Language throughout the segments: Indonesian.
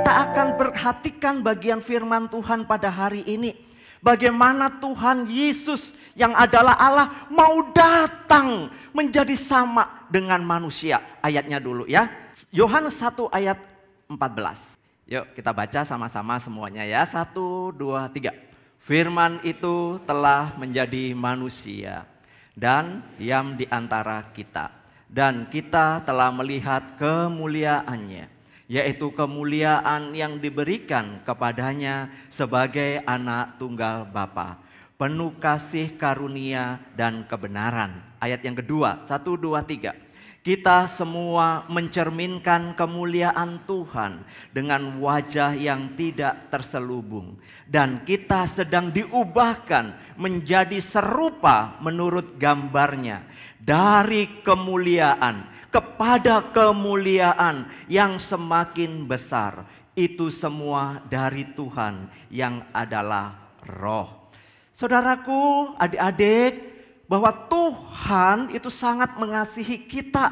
kita akan perhatikan bagian firman Tuhan pada hari ini. Bagaimana Tuhan Yesus yang adalah Allah mau datang menjadi sama dengan manusia. Ayatnya dulu ya. Yohanes 1 ayat 14. Yuk kita baca sama-sama semuanya ya. 1, 2, 3. Firman itu telah menjadi manusia dan diam di antara kita. Dan kita telah melihat kemuliaannya, yaitu kemuliaan yang diberikan kepadanya sebagai anak tunggal Bapa, penuh kasih karunia dan kebenaran. Ayat yang kedua, 1, 2, 3. Kita semua mencerminkan kemuliaan Tuhan dengan wajah yang tidak terselubung. Dan kita sedang diubahkan menjadi serupa menurut gambarnya. Dari kemuliaan kepada kemuliaan yang semakin besar. Itu semua dari Tuhan yang adalah Roh. Saudaraku, adik-adik, bahwa Tuhan itu sangat mengasihi kita.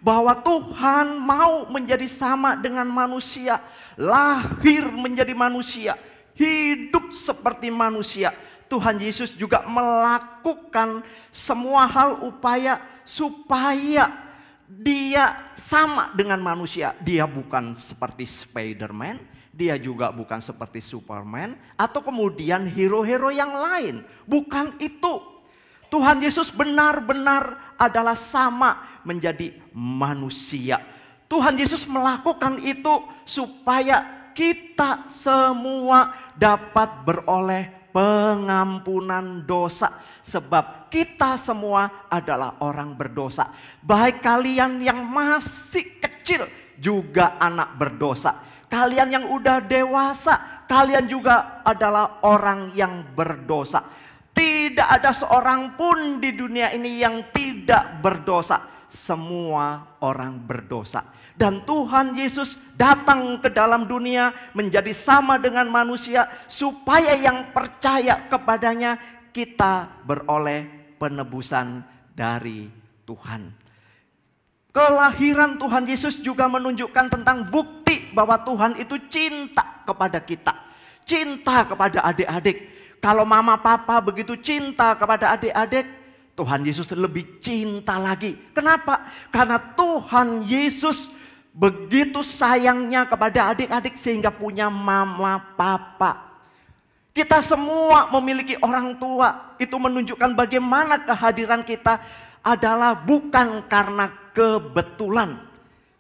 Bahwa Tuhan mau menjadi sama dengan manusia. Lahir menjadi manusia. Hidup seperti manusia. Tuhan Yesus juga melakukan semua hal upaya supaya dia sama dengan manusia. Dia bukan seperti Spider-Man. Dia juga bukan seperti Superman. Atau kemudian hero-hero yang lain. Bukan itu. Tuhan Yesus benar-benar adalah sama menjadi manusia. Tuhan Yesus melakukan itu supaya kita semua dapat beroleh pengampunan dosa. Sebab kita semua adalah orang berdosa. Baik kalian yang masih kecil juga anak berdosa. Kalian yang udah dewasa, kalian juga adalah orang yang berdosa. Tidak ada seorang pun di dunia ini yang tidak berdosa. Semua orang berdosa. Dan Tuhan Yesus datang ke dalam dunia menjadi sama dengan manusia. Supaya yang percaya kepadanya kita beroleh penebusan dari Tuhan. Kelahiran Tuhan Yesus juga menunjukkan tentang bukti bahwa Tuhan itu cinta kepada kita. Cinta kepada adik-adik. Kalau mama papa begitu cinta kepada adik-adik, Tuhan Yesus lebih cinta lagi. Kenapa? Karena Tuhan Yesus begitu sayangnya kepada adik-adik sehingga punya mama papa. Kita semua memiliki orang tua. Itu menunjukkan bagaimana kehadiran kita adalah bukan karena kebetulan.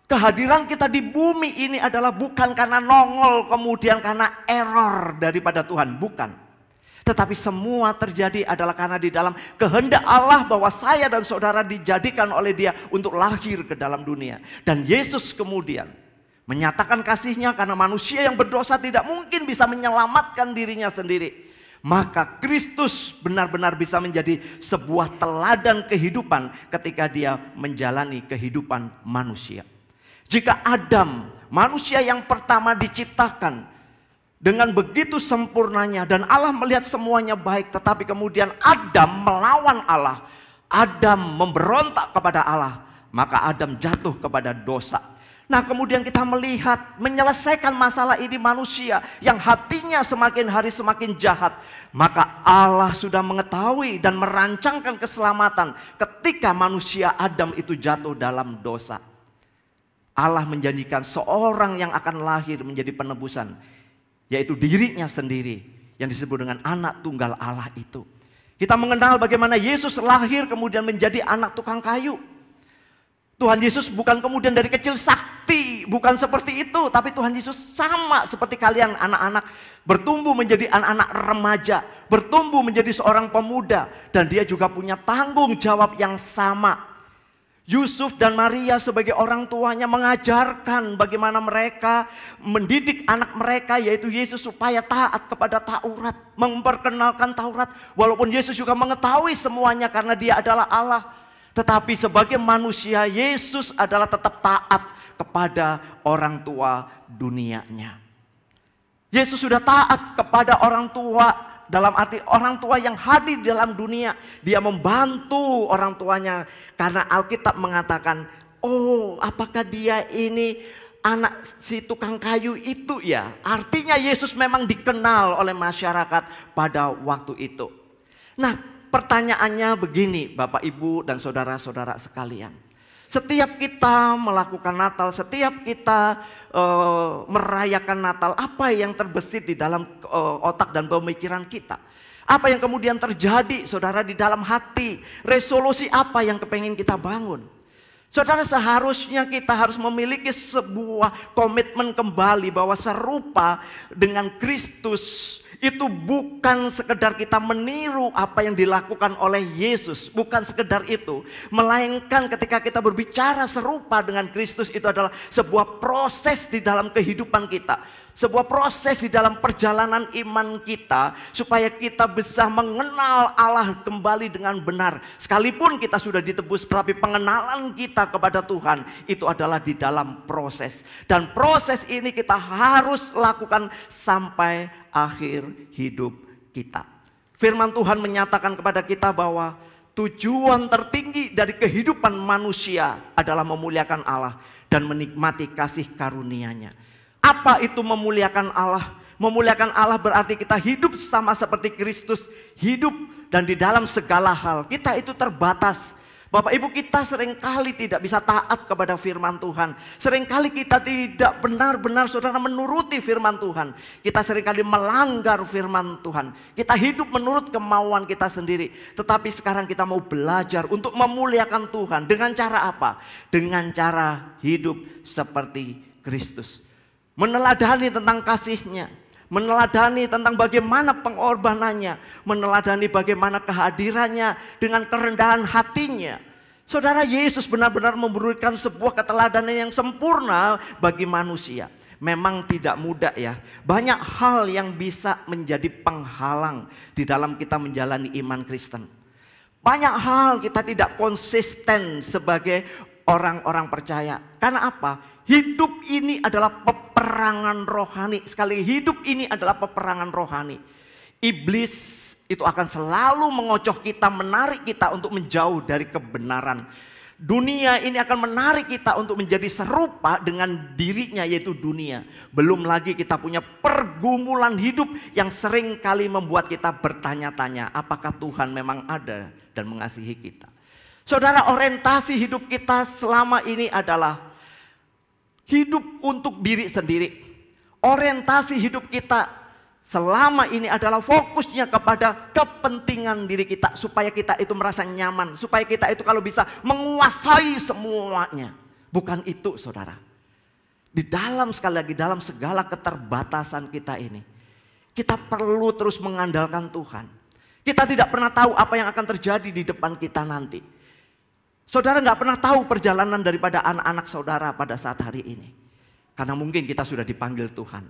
Kehadiran kita di bumi ini adalah bukan karena nongol kemudian karena error daripada Tuhan. Bukan. Tetapi semua terjadi adalah karena di dalam kehendak Allah bahwa saya dan saudara dijadikan oleh Dia untuk lahir ke dalam dunia. Dan Yesus kemudian menyatakan kasihnya karena manusia yang berdosa tidak mungkin bisa menyelamatkan dirinya sendiri. Maka Kristus benar-benar bisa menjadi sebuah teladan kehidupan ketika Dia menjalani kehidupan manusia. Jika Adam, manusia yang pertama diciptakan, dengan begitu sempurnanya dan Allah melihat semuanya baik, tetapi kemudian Adam melawan Allah. Adam memberontak kepada Allah, maka Adam jatuh kepada dosa. Nah, kemudian kita melihat menyelesaikan masalah ini manusia yang hatinya semakin hari semakin jahat. Maka Allah sudah mengetahui dan merancangkan keselamatan ketika manusia Adam itu jatuh dalam dosa. Allah menjanjikan seorang yang akan lahir menjadi penebusan, yaitu dirinya sendiri yang disebut dengan anak tunggal Allah itu. Kita mengenal bagaimana Yesus lahir kemudian menjadi anak tukang kayu. Tuhan Yesus bukan kemudian dari kecil sakti, bukan seperti itu. Tapi Tuhan Yesus sama seperti kalian anak-anak, bertumbuh menjadi anak-anak remaja, bertumbuh menjadi seorang pemuda. Dan dia juga punya tanggung jawab yang sama. Yusuf dan Maria sebagai orang tuanya mengajarkan bagaimana mereka mendidik anak mereka, yaitu Yesus, supaya taat kepada Taurat, memperkenalkan Taurat. Walaupun Yesus juga mengetahui semuanya karena Dia adalah Allah, tetapi sebagai manusia Yesus adalah tetap taat kepada orang tua dunianya. Yesus sudah taat kepada orang tua. Dalam arti orang tua yang hadir dalam dunia. Dia membantu orang tuanya. Karena Alkitab mengatakan, oh apakah dia ini anak si tukang kayu itu ya, artinya Yesus memang dikenal oleh masyarakat pada waktu itu. Nah, pertanyaannya begini Bapak Ibu dan saudara-saudara sekalian. Setiap kita melakukan Natal, setiap kita merayakan Natal, apa yang terbesit di dalam otak dan pemikiran kita? Apa yang kemudian terjadi saudara di dalam hati? Resolusi apa yang kepengen kita bangun? Saudara, seharusnya kita harus memiliki sebuah komitmen kembali bahwa serupa dengan Kristus. Itu bukan sekedar kita meniru apa yang dilakukan oleh Yesus. Bukan sekedar itu. Melainkan ketika kita berbicara serupa dengan Kristus, itu adalah sebuah proses di dalam kehidupan kita. Sebuah proses di dalam perjalanan iman kita. Supaya kita bisa mengenal Allah kembali dengan benar. Sekalipun kita sudah ditebus, tetapi pengenalan kita kepada Tuhan itu adalah di dalam proses. Dan proses ini kita harus lakukan sampai akhir hidup kita. Firman Tuhan menyatakan kepada kita bahwa tujuan tertinggi dari kehidupan manusia adalah memuliakan Allah dan menikmati kasih karunia-Nya. Apa itu memuliakan Allah? Memuliakan Allah berarti kita hidup sama seperti Kristus hidup, dan di dalam segala hal kita itu terbatas. Bapak Ibu, kita seringkali tidak bisa taat kepada firman Tuhan. Seringkali kita tidak benar-benar saudara menuruti firman Tuhan. Kita seringkali melanggar firman Tuhan. Kita hidup menurut kemauan kita sendiri. Tetapi sekarang kita mau belajar untuk memuliakan Tuhan. Dengan cara apa? Dengan cara hidup seperti Kristus. Meneladani tentang kasih-Nya. Meneladani tentang bagaimana pengorbanannya, meneladani bagaimana kehadirannya dengan kerendahan hatinya. Saudara, Yesus benar-benar memberikan sebuah keteladanan yang sempurna bagi manusia. Memang tidak mudah ya. Banyak hal yang bisa menjadi penghalang di dalam kita menjalani iman Kristen. Banyak hal kita tidak konsisten sebagai orang-orang percaya. Karena apa? Hidup ini adalah peperangan rohani. Sekali hidup ini adalah peperangan rohani. Iblis itu akan selalu mengocoh kita, menarik kita untuk menjauh dari kebenaran. Dunia ini akan menarik kita untuk menjadi serupa dengan dirinya, yaitu dunia. Belum lagi kita punya pergumulan hidup yang sering kali membuat kita bertanya-tanya, apakah Tuhan memang ada dan mengasihi kita. Saudara, orientasi hidup kita selama ini adalah hidup untuk diri sendiri. Orientasi hidup kita selama ini adalah fokusnya kepada kepentingan diri kita. Supaya kita itu merasa nyaman. Supaya kita itu kalau bisa menguasai semuanya. Bukan itu saudara. Di dalam sekali lagi, dalam segala keterbatasan kita ini, kita perlu terus mengandalkan Tuhan. Kita tidak pernah tahu apa yang akan terjadi di depan kita nanti. Saudara nggak pernah tahu perjalanan daripada anak-anak saudara pada saat hari ini. Karena mungkin kita sudah dipanggil Tuhan.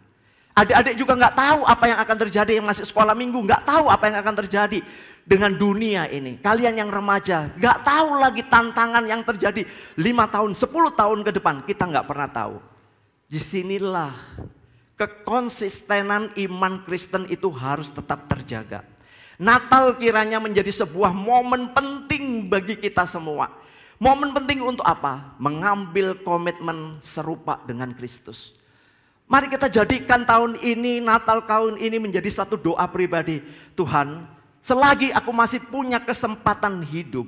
Adik-adik juga nggak tahu apa yang akan terjadi yang masih sekolah minggu. Nggak tahu apa yang akan terjadi dengan dunia ini. Kalian yang remaja nggak tahu lagi tantangan yang terjadi 5 tahun, 10 tahun ke depan. Kita nggak pernah tahu. Disinilah kekonsistenan iman Kristen itu harus tetap terjaga. Natal kiranya menjadi sebuah momen penting bagi kita semua. Momen penting untuk apa? Mengambil komitmen serupa dengan Kristus. Mari kita jadikan tahun ini, Natal tahun ini menjadi satu doa pribadi. Tuhan, selagi aku masih punya kesempatan hidup,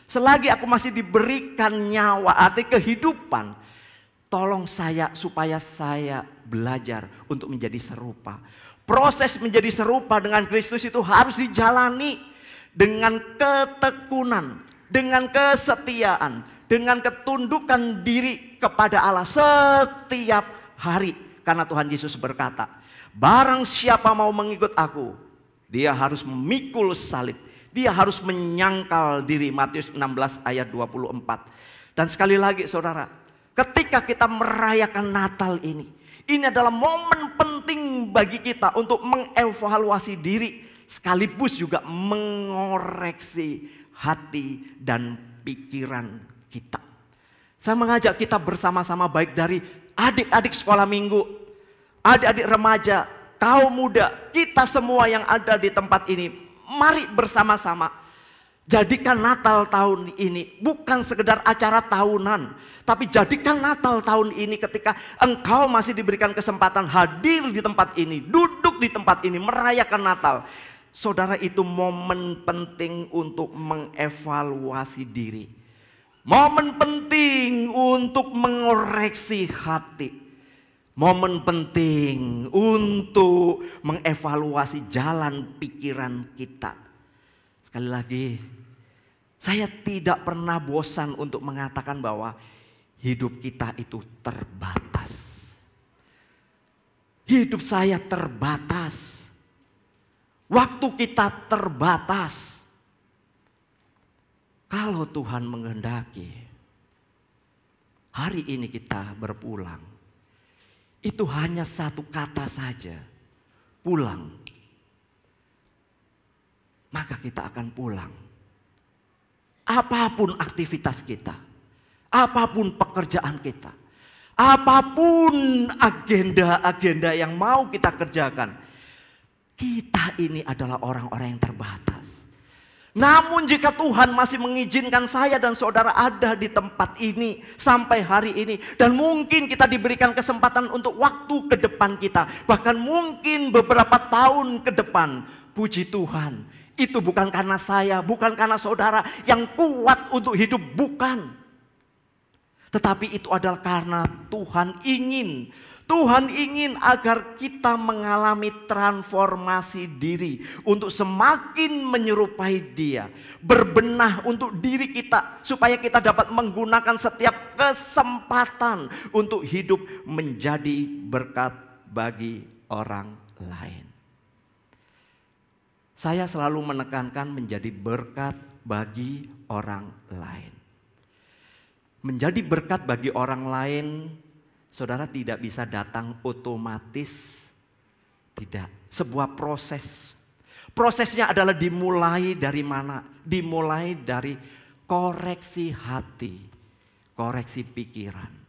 selagi aku masih diberikan nyawa, arti kehidupan, tolong saya supaya saya belajar untuk menjadi serupa. Proses menjadi serupa dengan Kristus itu harus dijalani dengan ketekunan, dengan kesetiaan, dengan ketundukan diri kepada Allah setiap hari. Karena Tuhan Yesus berkata, barang siapa mau mengikut aku, dia harus memikul salib. Dia harus menyangkal diri. Matius 16 ayat 24. Dan sekali lagi saudara, ketika kita merayakan Natal ini adalah momen penting bagi kita untuk mengevaluasi diri. Sekaligus juga mengoreksi hati dan pikiran kita. Saya mengajak kita bersama-sama, baik dari adik-adik sekolah minggu, adik-adik remaja, kaum muda, kita semua yang ada di tempat ini. Mari bersama-sama Jadikan Natal tahun ini bukan sekedar acara tahunan, tapi jadikan Natal tahun ini ketika engkau masih diberikan kesempatan hadir di tempat ini, duduk di tempat ini, merayakan Natal. Saudara, itu momen penting untuk mengevaluasi diri. Momen penting untuk mengoreksi hati. Momen penting untuk mengevaluasi jalan pikiran kita. Sekali lagi, saya tidak pernah bosan untuk mengatakan bahwa hidup kita itu terbatas. Hidup saya terbatas. Waktu kita terbatas. Kalau Tuhan menghendaki, hari ini kita berpulang. Itu hanya satu kata saja, pulang. Maka kita akan pulang. Apapun aktivitas kita, apapun pekerjaan kita, apapun agenda-agenda yang mau kita kerjakan, kita ini adalah orang-orang yang terbatas. Namun jika Tuhan masih mengizinkan saya dan saudara ada di tempat ini sampai hari ini, dan mungkin kita diberikan kesempatan untuk waktu ke depan kita, bahkan mungkin beberapa tahun ke depan, puji Tuhan. Itu bukan karena saya, bukan karena saudara yang kuat untuk hidup, bukan. Tetapi itu adalah karena Tuhan ingin. Tuhan ingin agar kita mengalami transformasi diri untuk semakin menyerupai Dia. Berbenah untuk diri kita supaya kita dapat menggunakan setiap kesempatan untuk hidup menjadi berkat bagi orang lain. Saya selalu menekankan menjadi berkat bagi orang lain. Menjadi berkat bagi orang lain, saudara, tidak bisa datang otomatis. Tidak, sebuah proses. Prosesnya adalah dimulai dari mana? Dimulai dari koreksi hati, koreksi pikiran.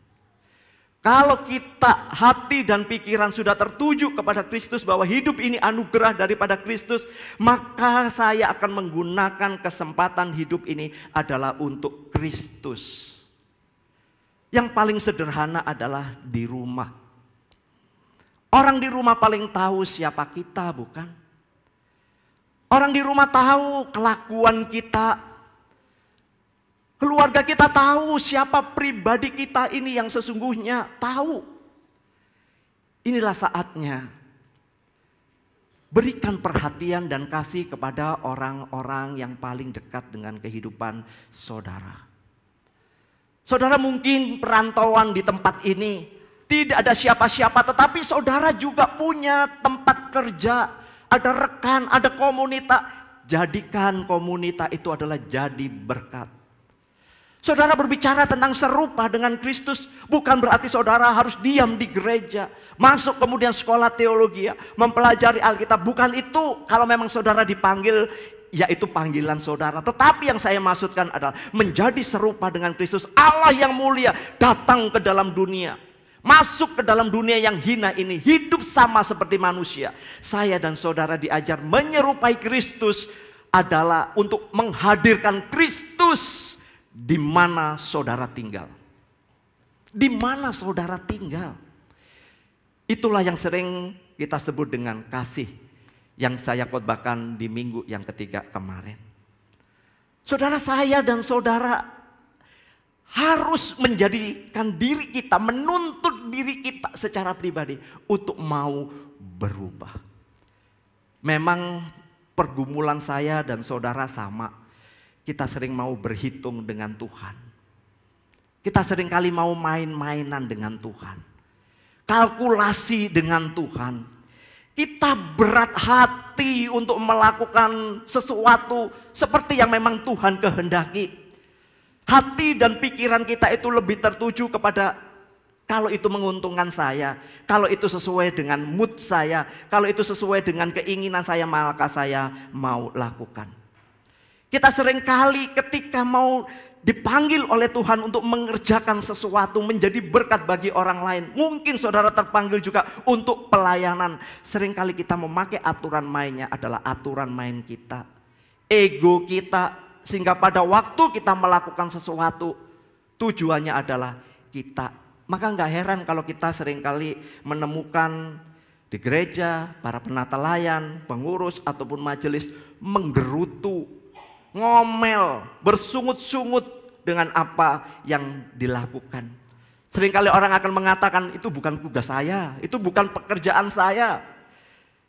Kalau kita hati dan pikiran sudah tertuju kepada Kristus, bahwa hidup ini anugerah daripada Kristus, maka saya akan menggunakan kesempatan hidup ini adalah untuk Kristus. Yang paling sederhana adalah di rumah. Orang di rumah paling tahu siapa kita, bukan? Orang di rumah tahu kelakuan kita. Keluarga kita tahu siapa pribadi kita ini yang sesungguhnya tahu. Inilah saatnya berikan perhatian dan kasih kepada orang-orang yang paling dekat dengan kehidupan saudara. Saudara mungkin perantauan di tempat ini, tidak ada siapa-siapa, tetapi saudara juga punya tempat kerja, ada rekan, ada komunitas. Jadikan komunitas itu adalah jadi berkat. Saudara berbicara tentang serupa dengan Kristus, bukan berarti saudara harus diam di gereja, masuk kemudian sekolah teologi, mempelajari Alkitab. Bukan itu. Kalau memang saudara dipanggil, ya itu panggilan saudara. Tetapi yang saya maksudkan adalah menjadi serupa dengan Kristus. Allah yang mulia datang ke dalam dunia, masuk ke dalam dunia yang hina ini, hidup sama seperti manusia. Saya dan saudara diajar menyerupai Kristus adalah untuk menghadirkan Kristus di mana saudara tinggal. Di mana saudara tinggal. Itulah yang sering kita sebut dengan kasih, yang saya khotbahkan di minggu yang ketiga kemarin. Saudara, saya dan saudara harus menjadikan diri kita, menuntut diri kita secara pribadi untuk mau berubah. Memang pergumulan saya dan saudara sama. Kita sering mau berhitung dengan Tuhan. Kita sering kali mau main-mainan dengan Tuhan. Kalkulasi dengan Tuhan. Kita berat hati untuk melakukan sesuatu seperti yang memang Tuhan kehendaki. Hati dan pikiran kita itu lebih tertuju kepada kalau itu menguntungkan saya, kalau itu sesuai dengan mood saya, kalau itu sesuai dengan keinginan saya, maka saya mau lakukan. Kita seringkali ketika mau dipanggil oleh Tuhan untuk mengerjakan sesuatu menjadi berkat bagi orang lain. Mungkin saudara terpanggil juga untuk pelayanan. Seringkali kita memakai aturan mainnya adalah aturan main kita. Ego kita, Sehingga pada waktu kita melakukan sesuatu, tujuannya adalah kita. Maka nggak heran kalau kita seringkali menemukan di gereja, para penata layan, pengurus ataupun majelis menggerutu, ngomel, bersungut-sungut dengan apa yang dilakukan. Seringkali orang akan mengatakan, itu bukan tugas saya, itu bukan pekerjaan saya.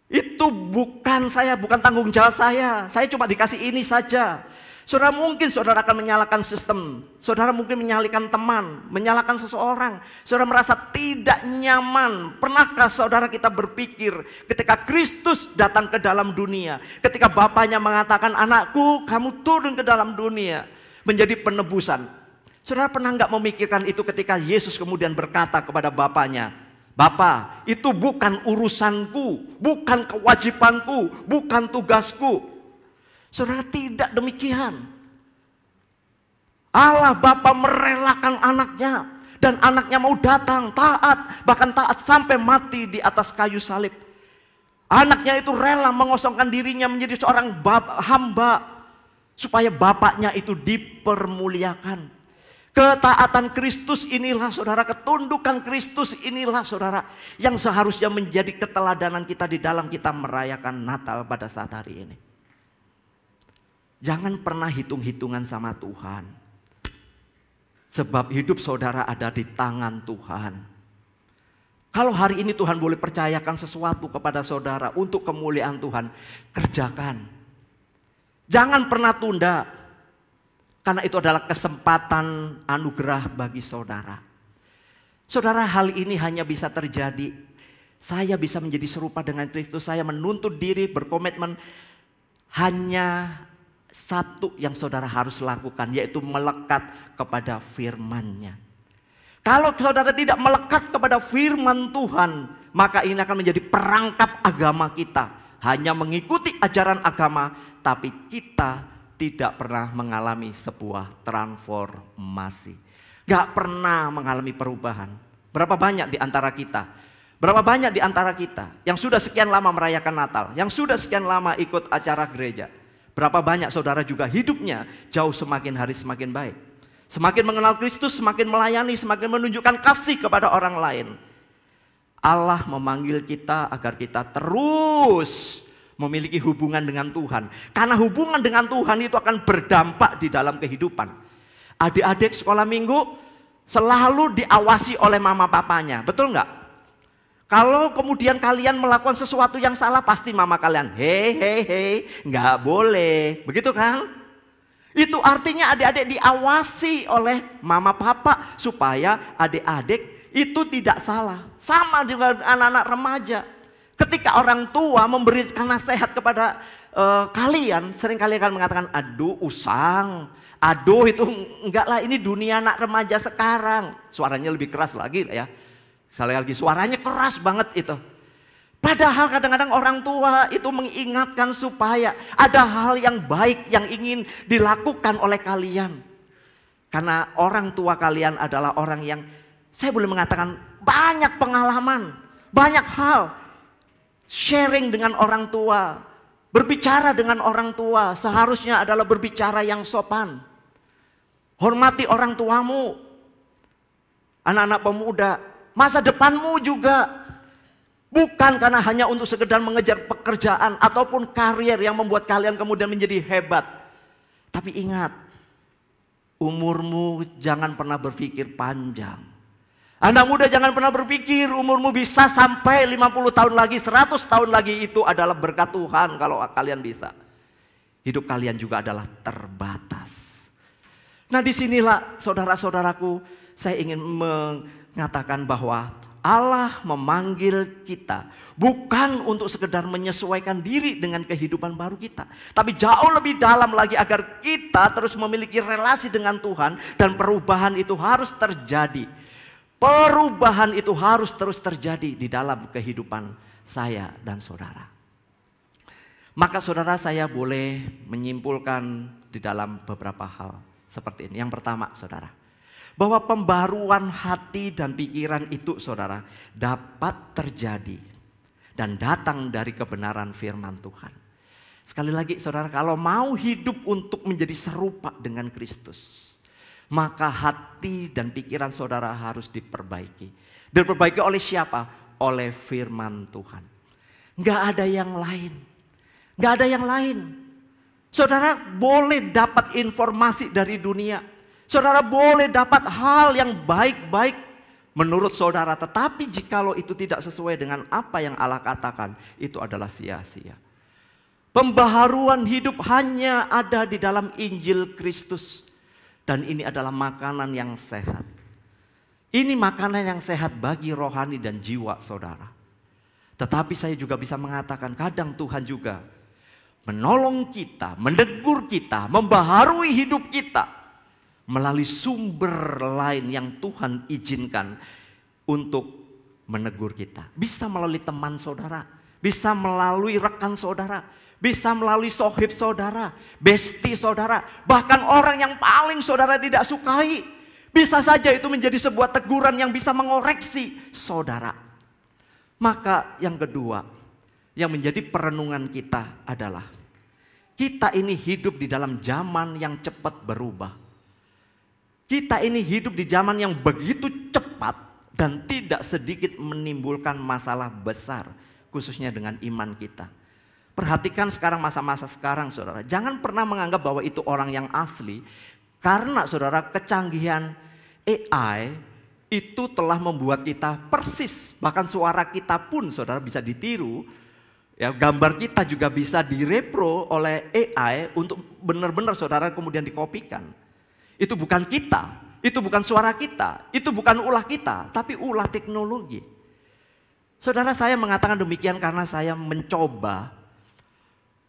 Itu bukan saya, bukan tanggung jawab saya cuma dikasih ini saja. Saudara mungkin saudara akan menyalahkan sistem, saudara mungkin menyalahkan teman, menyalahkan seseorang. Saudara merasa tidak nyaman. Pernahkah saudara kita berpikir ketika Kristus datang ke dalam dunia, ketika Bapaknya mengatakan, anakku kamu turun ke dalam dunia menjadi penebusan. Saudara pernah nggak memikirkan itu ketika Yesus kemudian berkata kepada Bapaknya, Bapa, itu bukan urusanku, bukan kewajibanku, bukan tugasku. Saudara, tidak demikian. Allah Bapa merelakan anaknya, dan anaknya mau datang, taat, bahkan taat sampai mati di atas kayu salib. Anaknya itu rela mengosongkan dirinya menjadi seorang hamba, supaya Bapaknya itu dipermuliakan. Ketaatan Kristus inilah saudara, ketundukan Kristus inilah saudara, yang seharusnya menjadi keteladanan kita di dalam kita merayakan Natal pada saat hari ini. Jangan pernah hitung-hitungan sama Tuhan. Sebab hidup saudara ada di tangan Tuhan. Kalau hari ini Tuhan boleh percayakan sesuatu kepada saudara untuk kemuliaan Tuhan, kerjakan. Jangan pernah tunda. Karena itu adalah kesempatan anugerah bagi saudara. Saudara, hal ini hanya bisa terjadi. Saya bisa menjadi serupa dengan Kristus. Saya menuntut diri, berkomitmen. Hanya satu yang saudara harus lakukan, yaitu melekat kepada firman-Nya. Kalau saudara tidak melekat kepada firman Tuhan, maka ini akan menjadi perangkap agama kita. Hanya mengikuti ajaran agama, tapi kita tidak pernah mengalami sebuah transformasi. Gak pernah mengalami perubahan. Berapa banyak di antara kita? Berapa banyak di antara kita yang sudah sekian lama merayakan Natal, yang sudah sekian lama ikut acara gereja? Berapa banyak saudara juga hidupnya jauh semakin hari semakin baik. Semakin mengenal Kristus, semakin melayani, semakin menunjukkan kasih kepada orang lain. Allah memanggil kita agar kita terus memiliki hubungan dengan Tuhan. Karena hubungan dengan Tuhan itu akan berdampak di dalam kehidupan. Adik-adik sekolah minggu selalu diawasi oleh mama papanya, betul nggak? Kalau kemudian kalian melakukan sesuatu yang salah, pasti mama kalian, hei, nggak boleh, begitu kan? Itu artinya adik-adik diawasi oleh mama papa supaya adik-adik itu tidak salah. Sama dengan anak-anak remaja. Ketika orang tua memberikan nasihat kepada kalian, sering kalian akan mengatakan, aduh usang, aduh itu enggak lah, ini dunia anak remaja sekarang. Suaranya lebih keras lagi ya. Sekali lagi suaranya keras banget itu. Padahal kadang-kadang orang tua itu mengingatkan supaya ada hal yang baik yang ingin dilakukan oleh kalian. Karena orang tua kalian adalah orang yang, saya boleh mengatakan, banyak pengalaman, banyak hal. Sharing dengan orang tua, berbicara dengan orang tua seharusnya adalah berbicara yang sopan. Hormati orang tuamu. Anak-anak pemuda, masa depanmu juga. Bukan karena hanya untuk sekedar mengejar pekerjaan ataupun karier yang membuat kalian kemudian menjadi hebat. Tapi ingat, umurmu jangan pernah berpikir panjang. Anak muda jangan pernah berpikir umurmu bisa sampai 50 tahun lagi, 100 tahun lagi, itu adalah berkat Tuhan kalau kalian bisa. Hidup kalian juga adalah terbatas. Nah disinilah saudara-saudaraku, saya ingin mengatakan bahwa Allah memanggil kita bukan untuk sekedar menyesuaikan diri dengan kehidupan baru kita, tapi jauh lebih dalam lagi agar kita terus memiliki relasi dengan Tuhan, dan perubahan itu harus terjadi. Perubahan itu harus terus terjadi di dalam kehidupan saya dan saudara. Maka saudara, saya boleh menyimpulkan di dalam beberapa hal seperti ini. Yang pertama saudara, bahwa pembaruan hati dan pikiran itu saudara dapat terjadi dan datang dari kebenaran firman Tuhan. Sekali lagi saudara, kalau mau hidup untuk menjadi serupa dengan Kristus, maka hati dan pikiran saudara harus diperbaiki. Diperbaiki oleh siapa? Oleh firman Tuhan. Nggak ada yang lain. Nggak ada yang lain. Saudara boleh dapat informasi dari dunia. Saudara boleh dapat hal yang baik-baik menurut saudara. Tetapi jikalau itu tidak sesuai dengan apa yang Allah katakan, itu adalah sia-sia. Pembaharuan hidup hanya ada di dalam Injil Kristus. Dan ini adalah makanan yang sehat. Ini makanan yang sehat bagi rohani dan jiwa saudara. Tetapi saya juga bisa mengatakan kadang Tuhan juga menolong kita, menegur kita, membaharui hidup kita melalui sumber lain yang Tuhan izinkan untuk menegur kita. Bisa melalui teman saudara, bisa melalui rekan saudara, bisa melalui sohib saudara, besti saudara, bahkan orang yang paling saudara tidak sukai. Bisa saja itu menjadi sebuah teguran yang bisa mengoreksi saudara. Maka yang kedua, yang menjadi perenungan kita adalah kita ini hidup di dalam zaman yang cepat berubah. Kita ini hidup di zaman yang begitu cepat dan tidak sedikit menimbulkan masalah besar, khususnya dengan iman kita. Perhatikan sekarang masa-masa sekarang saudara. Jangan pernah menganggap bahwa itu orang yang asli. Karena saudara kecanggihan AI itu telah membuat kita persis. Bahkan suara kita pun saudara bisa ditiru. Ya, gambar kita juga bisa direpro oleh AI untuk benar-benar saudara kemudian dikopikan. Itu bukan kita. Itu bukan suara kita. Itu bukan ulah kita. Tapi ulah teknologi. Saudara, saya mengatakan demikian karena saya mencoba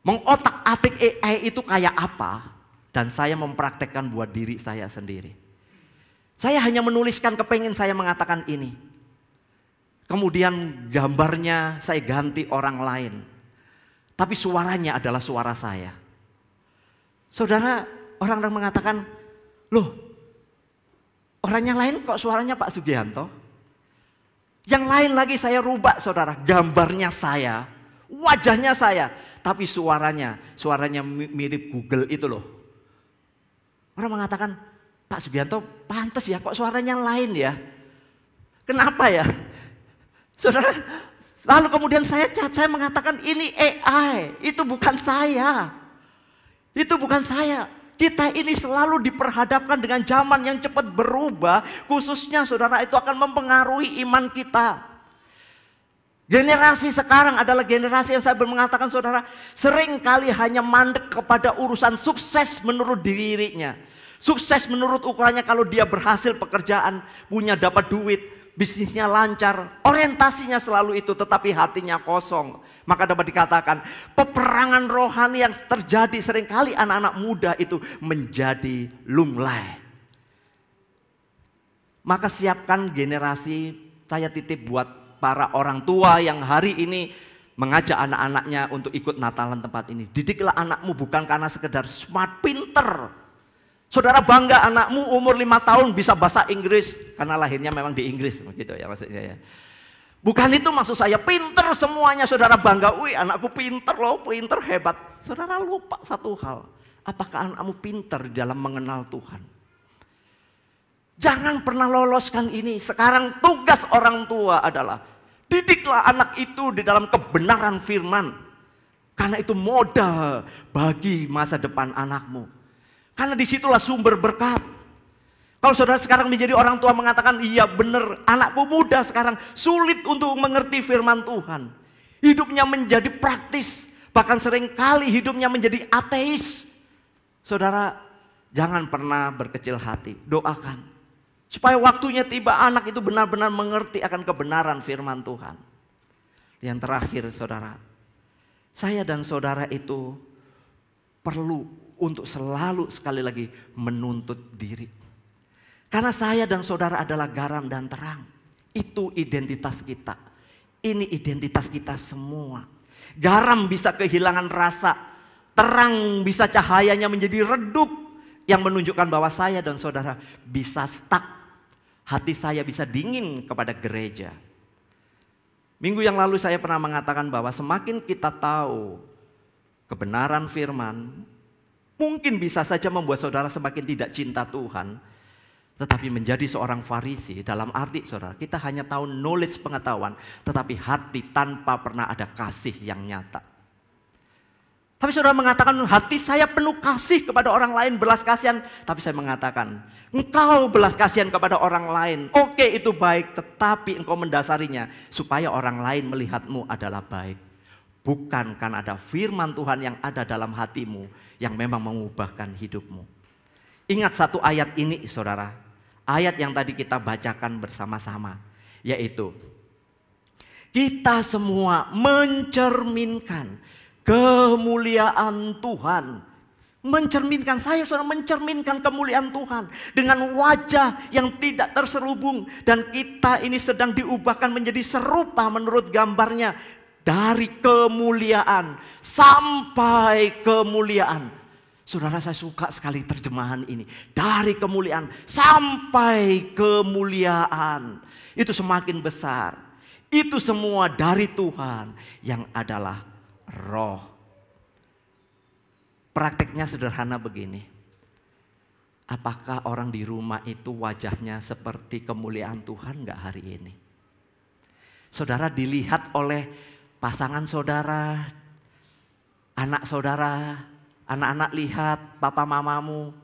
mengotak-atik AI itu kayak apa, dan saya mempraktekkan buat diri saya sendiri. Saya hanya menuliskan kepengen saya mengatakan ini. Kemudian gambarnya saya ganti orang lain. Tapi suaranya adalah suara saya. Saudara, orang-orang mengatakan, loh orang yang lain kok suaranya Pak Sugianto? Yang lain lagi saya rubah saudara, gambarnya saya, wajahnya saya. Tapi suaranya mirip Google itu loh. Orang mengatakan, Pak Sugianto pantas ya kok suaranya lain ya. Kenapa ya? Saudara, lalu kemudian saya mengatakan ini AI, itu bukan saya. Itu bukan saya. Kita ini selalu diperhadapkan dengan zaman yang cepat berubah. Khususnya saudara itu akan mempengaruhi iman kita. Generasi sekarang adalah generasi yang saya mengatakan saudara sering kali hanya mandek kepada urusan sukses menurut dirinya. Sukses menurut ukurannya kalau dia berhasil pekerjaan, punya dapat duit, bisnisnya lancar, orientasinya selalu itu tetapi hatinya kosong. Maka dapat dikatakan peperangan rohani yang terjadi seringkali anak-anak muda itu menjadi lunglai. Maka siapkan generasi, saya titip buat para orang tua yang hari ini mengajak anak-anaknya untuk ikut Natalan tempat ini. Didiklah anakmu bukan karena sekedar smart, pinter. Saudara bangga anakmu umur 5 tahun bisa bahasa Inggris karena lahirnya memang di Inggris, begitu ya maksudnya ya. Bukan itu maksud saya, pinter semuanya saudara bangga. Wih anakku pinter loh, pinter hebat. Saudara lupa satu hal, apakah anakmu pinter di dalam mengenal Tuhan? Jangan pernah loloskan ini. Sekarang tugas orang tua adalah didiklah anak itu di dalam kebenaran firman. Karena itu modal bagi masa depan anakmu. Karena disitulah sumber berkat. Kalau saudara sekarang menjadi orang tua mengatakan, iya benar anakku muda sekarang sulit untuk mengerti firman Tuhan. Hidupnya menjadi praktis. Bahkan seringkali hidupnya menjadi ateis. Saudara jangan pernah berkecil hati, doakan. Supaya waktunya tiba anak itu benar-benar mengerti akan kebenaran firman Tuhan. Yang terakhir saudara, saya dan saudara itu perlu untuk selalu sekali lagi menuntut diri. Karena saya dan saudara adalah garam dan terang. Itu identitas kita. Ini identitas kita semua. Garam bisa kehilangan rasa. Terang bisa cahayanya menjadi redup. Yang menunjukkan bahwa saya dan saudara bisa stuck. Hati saya bisa dingin kepada gereja. Minggu yang lalu saya pernah mengatakan bahwa semakin kita tahu kebenaran firman mungkin bisa saja membuat saudara semakin tidak cinta Tuhan. Tetapi menjadi seorang Farisi dalam arti saudara, kita hanya tahu knowledge pengetahuan, tetapi hati tanpa pernah ada kasih yang nyata. Tapi saudara mengatakan hati saya penuh kasih kepada orang lain, belas kasihan. Tapi saya mengatakan engkau belas kasihan kepada orang lain. Oke, itu baik, tetapi engkau mendasarinya supaya orang lain melihatmu adalah baik. Bukan karena ada firman Tuhan yang ada dalam hatimu yang memang mengubahkan hidupmu. Ingat satu ayat ini saudara. Ayat yang tadi kita bacakan bersama-sama. Yaitu kita semua mencerminkan kemuliaan Tuhan. Mencerminkan, saya saudara mencerminkan kemuliaan Tuhan. Dengan wajah yang tidak terselubung. Dan kita ini sedang diubahkan menjadi serupa menurut gambarnya. Dari kemuliaan sampai kemuliaan. Saudara, saya suka sekali terjemahan ini. Dari kemuliaan sampai kemuliaan. Itu semakin besar. Itu semua dari Tuhan yang adalah Roh. Prakteknya sederhana begini. Apakah orang di rumah itu wajahnya seperti kemuliaan Tuhan enggak hari ini? Saudara dilihat oleh pasangan saudara, anak saudara, anak-anak lihat papa mamamu.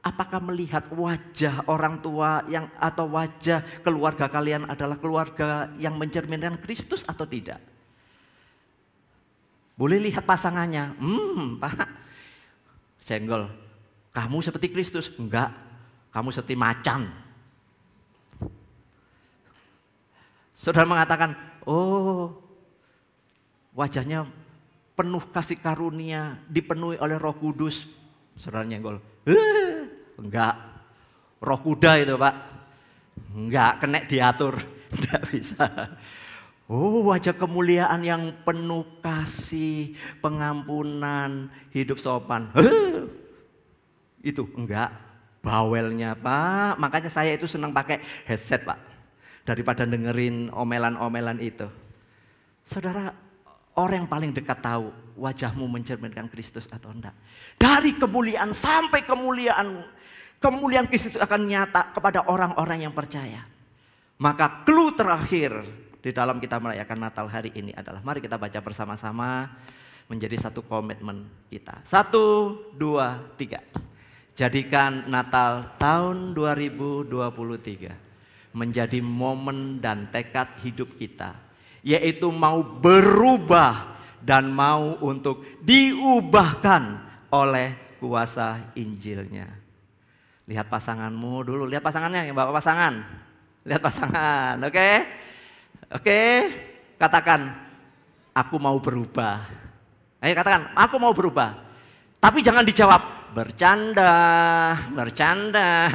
Apakah melihat wajah orang tua yang atau wajah keluarga kalian adalah keluarga yang mencerminkan Kristus atau tidak? Boleh lihat pasangannya. Pak, senggol. Kamu seperti Kristus? Enggak, kamu seperti macan. Saudara mengatakan, oh wajahnya penuh kasih karunia, dipenuhi oleh Roh Kudus. Saudara nyenggol. Enggak. Roh kuda itu Pak. Enggak, kena diatur. Enggak bisa. Oh, wajah kemuliaan yang penuh kasih, pengampunan, hidup sopan. Itu enggak. Bawelnya Pak. Makanya saya itu senang pakai headset Pak. Daripada dengerin omelan-omelan itu. Saudara, orang yang paling dekat tahu wajahmu mencerminkan Kristus atau enggak. Dari kemuliaan sampai kemuliaan. Kemuliaan Kristus akan nyata kepada orang-orang yang percaya. Maka clue terakhir di dalam kita merayakan Natal hari ini adalah, mari kita baca bersama-sama menjadi satu komitmen kita. 1, 2, 3. Jadikan Natal tahun 2023 menjadi momen dan tekad hidup kita. Yaitu mau berubah dan mau untuk diubahkan oleh kuasa Injilnya. Lihat pasanganmu dulu, lihat pasangannya, yang bawa pasangan. Lihat pasangan, oke? Oke, katakan, aku mau berubah. Ayo katakan, aku mau berubah. Tapi jangan dijawab, bercanda, bercanda,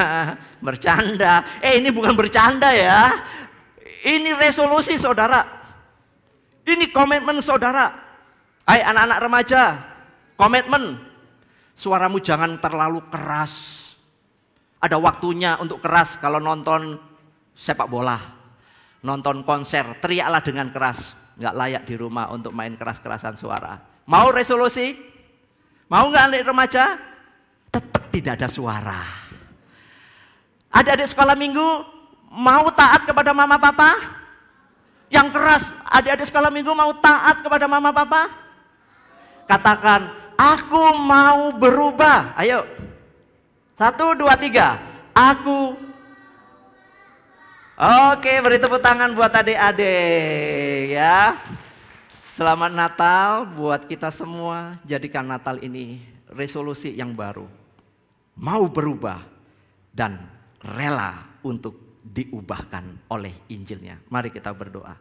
bercanda. Ini bukan bercanda ya. Ini resolusi saudara. Ini komitmen saudara. Hai anak-anak remaja, komitmen. Suaramu jangan terlalu keras. Ada waktunya untuk keras kalau nonton sepak bola. Nonton konser, teriaklah dengan keras. Nggak layak di rumah untuk main keras-kerasan suara. Mau resolusi? Mau nggak anak remaja? Tetap tidak ada suara. Adik-adik sekolah minggu mau taat kepada mama papa? Yang keras, adik-adik sekolah minggu mau taat kepada mama papa? Katakan, aku mau berubah. Ayo. 1, 2, 3. Aku. Oke, beri tepuk tangan buat adik-adik ya. Selamat Natal buat kita semua. Jadikan Natal ini resolusi yang baru. Mau berubah dan rela untuk diubahkan oleh Injilnya. Mari kita berdoa.